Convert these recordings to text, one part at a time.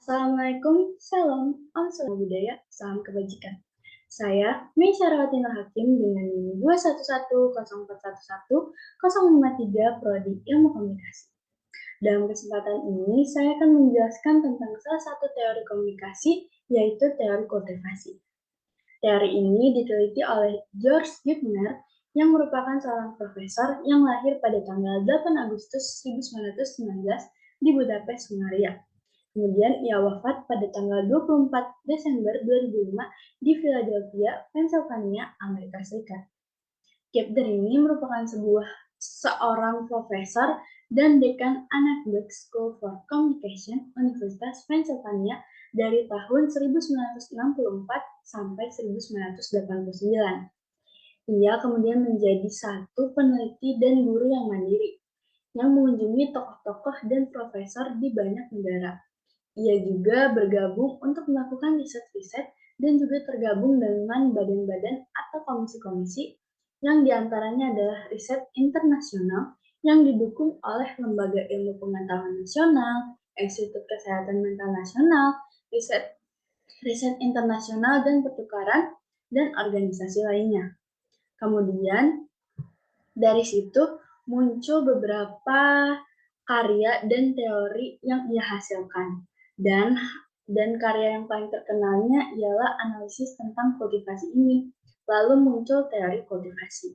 Assalamualaikum, salam, om salam budaya, salam kebajikan. Saya Meisya Rawati Nur Hakim dengan NIM 2110411-053 Prodi Ilmu Komunikasi. Dalam kesempatan ini, saya akan menjelaskan tentang salah satu teori komunikasi, yaitu teori kultivasi. Teori ini diteliti oleh George Gardner yang merupakan seorang profesor yang lahir pada tanggal 8 Agustus 1919 di Budapest, Hungaria. Kemudian ia wafat pada tanggal 24 Desember 2005 di Philadelphia, Pennsylvania, Amerika Serikat. Gardner ini merupakan seorang profesor dan dekan Annenberg School for Communication, Universitas Pennsylvania dari tahun 1964 sampai 1989. Ia kemudian menjadi satu peneliti dan guru yang mandiri, yang mengunjungi tokoh-tokoh dan profesor di banyak negara. Ia juga bergabung untuk melakukan riset-riset dan juga tergabung dengan badan-badan atau komisi-komisi yang diantaranya adalah riset internasional yang didukung oleh Lembaga Ilmu Pengetahuan Nasional, Institut Kesehatan Mental Nasional, riset internasional dan pertukaran, dan organisasi lainnya. Kemudian dari situ muncul beberapa karya dan teori yang ia hasilkan. Dan karya yang paling terkenalnya ialah analisis tentang kultivasi ini. Lalu muncul teori kultivasi.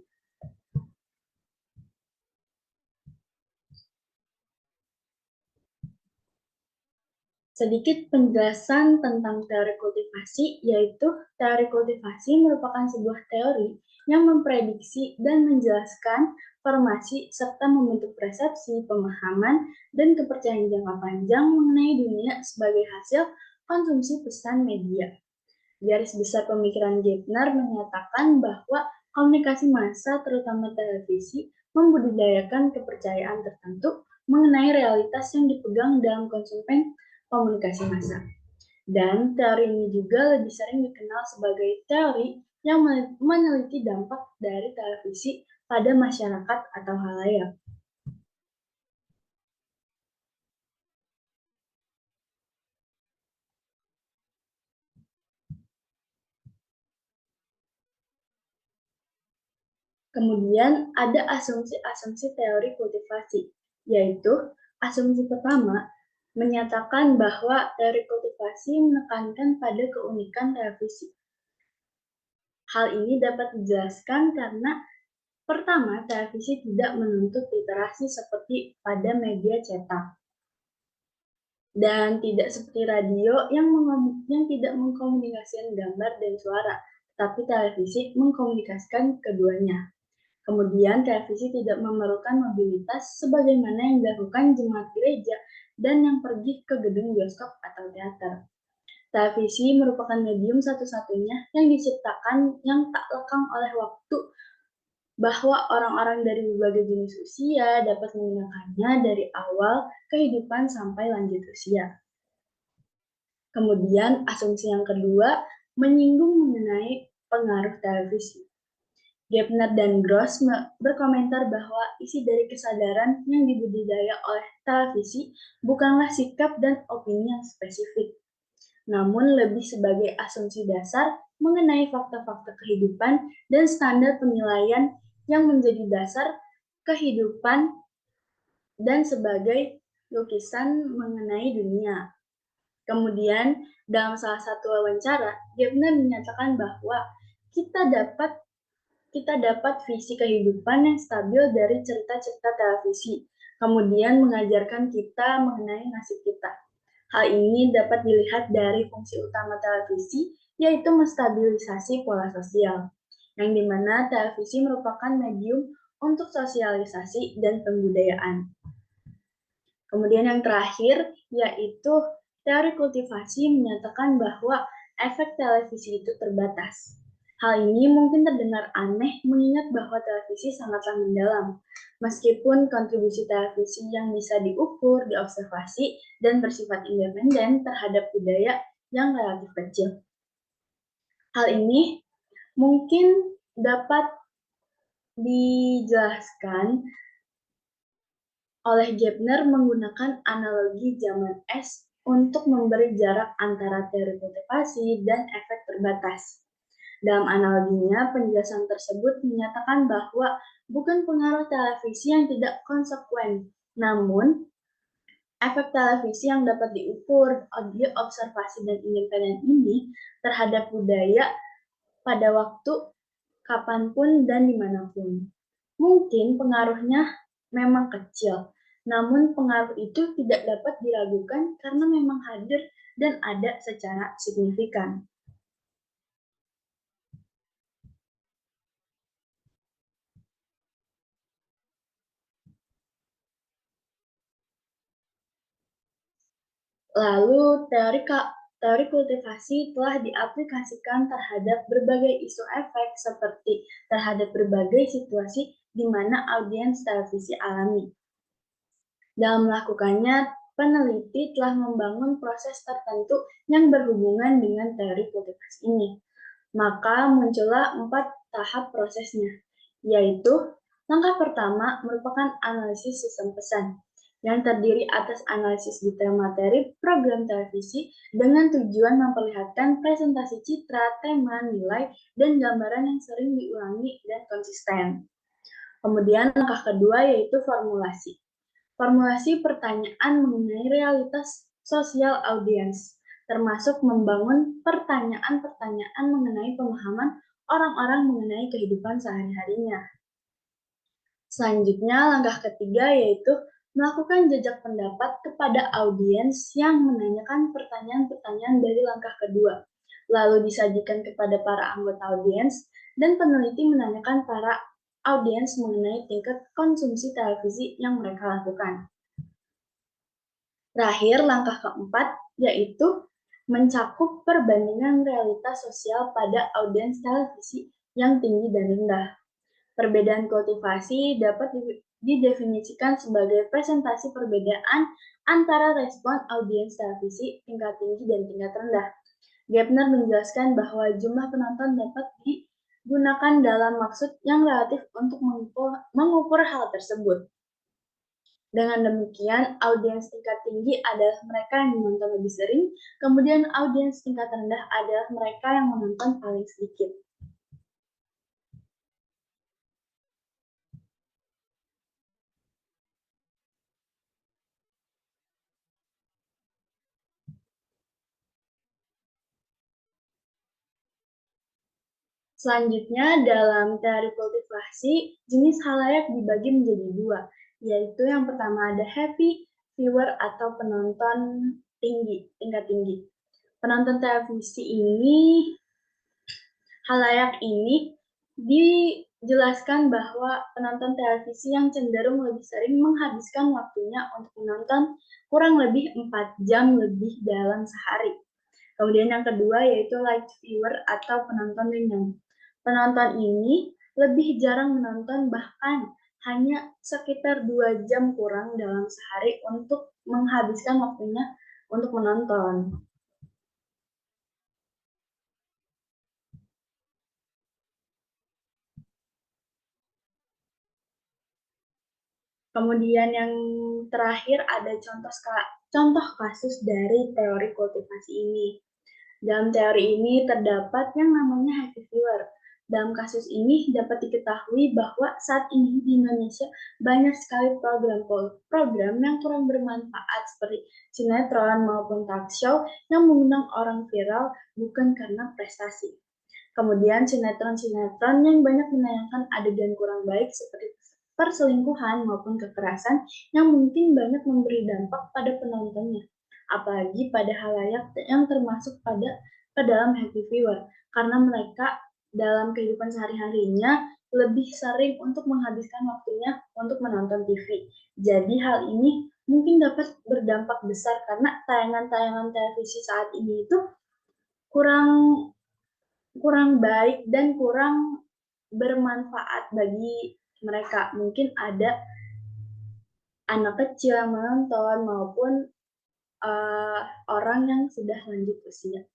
Sedikit penjelasan tentang teori kultivasi, yaitu teori kultivasi merupakan sebuah teori yang memprediksi dan menjelaskan formasi serta membentuk persepsi, pemahaman, dan kepercayaan jangka panjang mengenai dunia sebagai hasil konsumsi pesan media. Garis besar pemikiran Gardner menyatakan bahwa komunikasi massa, terutama televisi, membudidayakan kepercayaan tertentu mengenai realitas yang dipegang dalam konsumen komunikasi massa. Dan teori ini juga lebih sering dikenal sebagai teori yang meneliti dampak dari televisi pada masyarakat atau halayak. Kemudian ada asumsi-asumsi teori kultivasi, yaitu asumsi pertama menyatakan bahwa teori kultivasi menekankan pada keunikan televisi. Hal ini dapat dijelaskan karena pertama, televisi tidak menuntut literasi seperti pada media cetak. Dan tidak seperti radio yang tidak mengkomunikasikan gambar dan suara, tapi televisi mengkomunikasikan keduanya. Kemudian, televisi tidak memerlukan mobilitas sebagaimana yang dilakukan jemaat gereja dan yang pergi ke gedung bioskop atau teater. Televisi merupakan medium satu-satunya yang diciptakan yang tak lekang oleh waktu, bahwa orang-orang dari berbagai jenis usia dapat menggunakannya dari awal kehidupan sampai lanjut usia. Kemudian, asumsi yang kedua menyinggung mengenai pengaruh televisi. Gardner dan Gross berkomentar bahwa isi dari kesadaran yang dibudidaya oleh televisi bukanlah sikap dan opini yang spesifik, namun lebih sebagai asumsi dasar mengenai fakta-fakta kehidupan dan standar penilaian yang menjadi dasar kehidupan dan sebagai lukisan mengenai dunia. Kemudian, dalam salah satu wawancara, Gardner menyatakan bahwa kita dapat visi kehidupan yang stabil dari cerita-cerita televisi, kemudian mengajarkan kita mengenai nasib kita. Hal ini dapat dilihat dari fungsi utama televisi, yaitu menstabilisasi pola sosial, yang dimana televisi merupakan medium untuk sosialisasi dan pembudayaan. Kemudian yang terakhir, yaitu teori kultivasi menyatakan bahwa efek televisi itu terbatas. Hal ini mungkin terdengar aneh mengingat bahwa televisi sangatlah mendalam, meskipun kontribusi televisi yang bisa diukur, diobservasi, dan bersifat independen terhadap budaya yang relatif kecil. Hal ini mungkin dapat dijelaskan oleh Gardner menggunakan analogi zaman es untuk memberi jarak antara teori kultivasi dan efek terbatas. Dalam analoginya, penjelasan tersebut menyatakan bahwa bukan pengaruh televisi yang tidak konsekuen, namun efek televisi yang dapat diukur audio observasi dan independen ini terhadap budaya pada waktu kapanpun dan dimanapun. Mungkin pengaruhnya memang kecil, namun pengaruh itu tidak dapat diragukan karena memang hadir dan ada secara signifikan. Lalu, teori kultivasi telah diaplikasikan terhadap berbagai isu efek seperti terhadap berbagai situasi di mana audiens televisi alami. Dalam melakukannya, peneliti telah membangun proses tertentu yang berhubungan dengan teori kultivasi ini. Maka muncullah 4 tahap prosesnya, yaitu langkah pertama merupakan analisis sistem pesan, yang terdiri atas analisis detail materi program televisi dengan tujuan memperlihatkan presentasi citra, tema, nilai, dan gambaran yang sering diulangi dan konsisten. Kemudian langkah kedua yaitu formulasi. Formulasi pertanyaan mengenai realitas sosial audiens, termasuk membangun pertanyaan-pertanyaan mengenai pemahaman orang-orang mengenai kehidupan sehari-harinya. Selanjutnya, langkah ketiga yaitu melakukan jajak pendapat kepada audiens yang menanyakan pertanyaan-pertanyaan dari langkah kedua, lalu disajikan kepada para anggota audiens, dan peneliti menanyakan para audiens mengenai tingkat konsumsi televisi yang mereka lakukan. Terakhir, langkah keempat yaitu mencakup perbandingan realitas sosial pada audiens televisi yang tinggi dan rendah. Perbedaan kultivasi dapat didefinisikan sebagai presentasi perbedaan antara respon audiens televisi tingkat tinggi dan tingkat rendah. Gepner menjelaskan bahwa jumlah penonton dapat digunakan dalam maksud yang relatif untuk mengukur hal tersebut. Dengan demikian, audiens tingkat tinggi adalah mereka yang menonton lebih sering, kemudian audiens tingkat rendah adalah mereka yang menonton paling sedikit. Selanjutnya, dalam teori kultivasi, jenis halayak dibagi menjadi dua, yaitu yang pertama ada heavy viewer atau penonton tingkat tinggi. Penonton televisi ini, halayak ini dijelaskan bahwa penonton televisi yang cenderung lebih sering menghabiskan waktunya untuk menonton kurang lebih 4 jam lebih dalam sehari. Kemudian yang kedua yaitu light viewer atau penonton ringan. Penonton ini lebih jarang menonton, bahkan hanya sekitar 2 jam kurang dalam sehari untuk menghabiskan waktunya untuk menonton. Kemudian yang terakhir ada contoh kasus dari teori kultivasi ini. Dalam teori ini terdapat yang namanya happy viewer. Dalam kasus ini dapat diketahui bahwa saat ini di Indonesia banyak sekali program yang kurang bermanfaat seperti sinetron maupun talk show yang mengundang orang viral bukan karena prestasi. Kemudian sinetron-sinetron yang banyak menayangkan adegan kurang baik seperti perselingkuhan maupun kekerasan yang mungkin banyak memberi dampak pada penontonnya, apalagi pada halayak yang termasuk ke dalam happy viewer, karena mereka dalam kehidupan sehari-harinya lebih sering untuk menghabiskan waktunya untuk menonton TV. Jadi hal ini mungkin dapat berdampak besar karena tayangan-tayangan televisi saat ini itu kurang kurang baik dan kurang bermanfaat bagi mereka. Mungkin ada anak kecil yang menonton maupun orang yang sudah lanjut usia.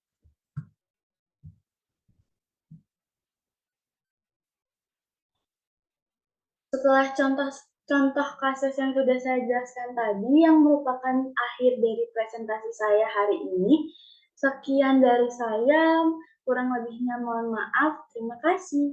Setelah Contoh kasus yang sudah saya jelaskan tadi yang merupakan akhir dari presentasi saya hari ini. Sekian dari saya, kurang lebihnya mohon maaf. Terima kasih.